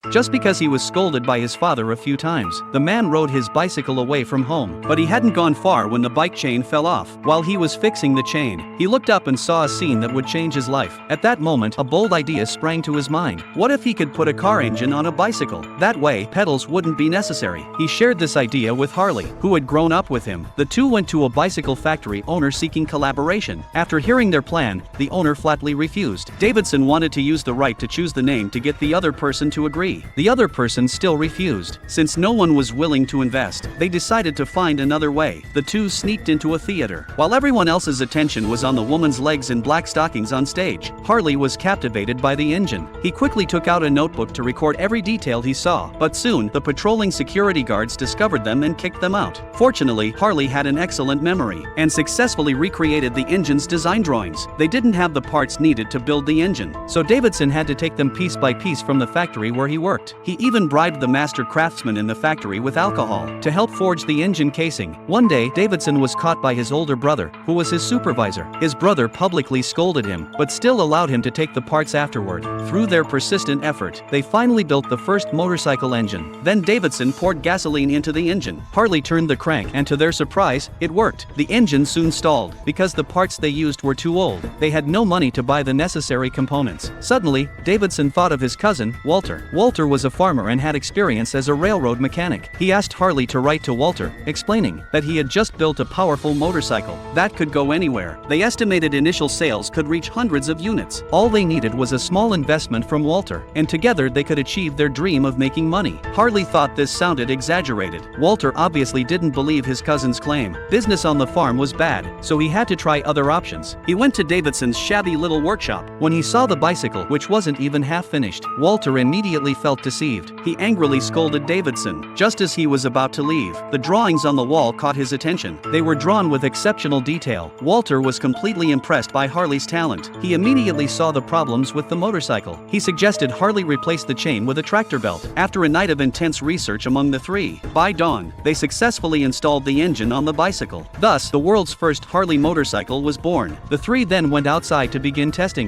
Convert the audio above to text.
Just because he was scolded by his father a few times, the man rode his bicycle away from home. But he hadn't gone far when the bike chain fell off. While he was fixing the chain, he looked up and saw a scene that would change his life. At that moment, a bold idea sprang to his mind. What if he could put a car engine on a bicycle? That way, pedals wouldn't be necessary. He shared this idea with Harley, who had grown up with him. The two went to a bicycle factory owner seeking collaboration. After hearing their plan, the owner flatly refused. Davidson wanted to use the right to choose the name to get the other person to agree. The other person still refused. Since no one was willing to invest, they decided to find another way. The two sneaked into a theater. While everyone else's attention was on the woman's legs in black stockings on stage, Harley was captivated by the engine. He quickly took out a notebook to record every detail he saw, but soon, the patrolling security guards discovered them and kicked them out. Fortunately, Harley had an excellent memory, and successfully recreated the engine's design drawings. They didn't have the parts needed to build the engine, so Davidson had to take them piece by piece from the factory where he worked. He even bribed the master craftsman in the factory with alcohol to help forge the engine casing. One day, Davidson was caught by his older brother, who was his supervisor. His brother publicly scolded him, but still allowed him to take the parts afterward. Through their persistent effort, they finally built the first motorcycle engine. Then Davidson poured gasoline into the engine. Harley turned the crank, and to their surprise, it worked. The engine soon stalled, because the parts they used were too old. They had no money to buy the necessary components. Suddenly, Davidson thought of his cousin, Walter. Walter was a farmer and had experience as a railroad mechanic. He asked Harley to write to Walter, explaining that he had just built a powerful motorcycle that could go anywhere. They estimated initial sales could reach hundreds of units. All they needed was a small investment from Walter, and together they could achieve their dream of making money. Harley thought this sounded exaggerated. Walter obviously didn't believe his cousin's claim. Business on the farm was bad, so he had to try other options. He went to Davidson's shabby little workshop. When he saw the bicycle, which wasn't even half finished, Walter immediately felt deceived. He angrily scolded Davidson. Just as he was about to leave, the drawings on the wall caught his attention. They were drawn with exceptional detail. Walter was completely impressed by Harley's talent. He immediately saw the problems with the motorcycle. He suggested Harley replace the chain with a tractor belt. After a night of intense research among the three, by dawn, they successfully installed the engine on the bicycle. Thus, the world's first Harley motorcycle was born. The three then went outside to begin testing it.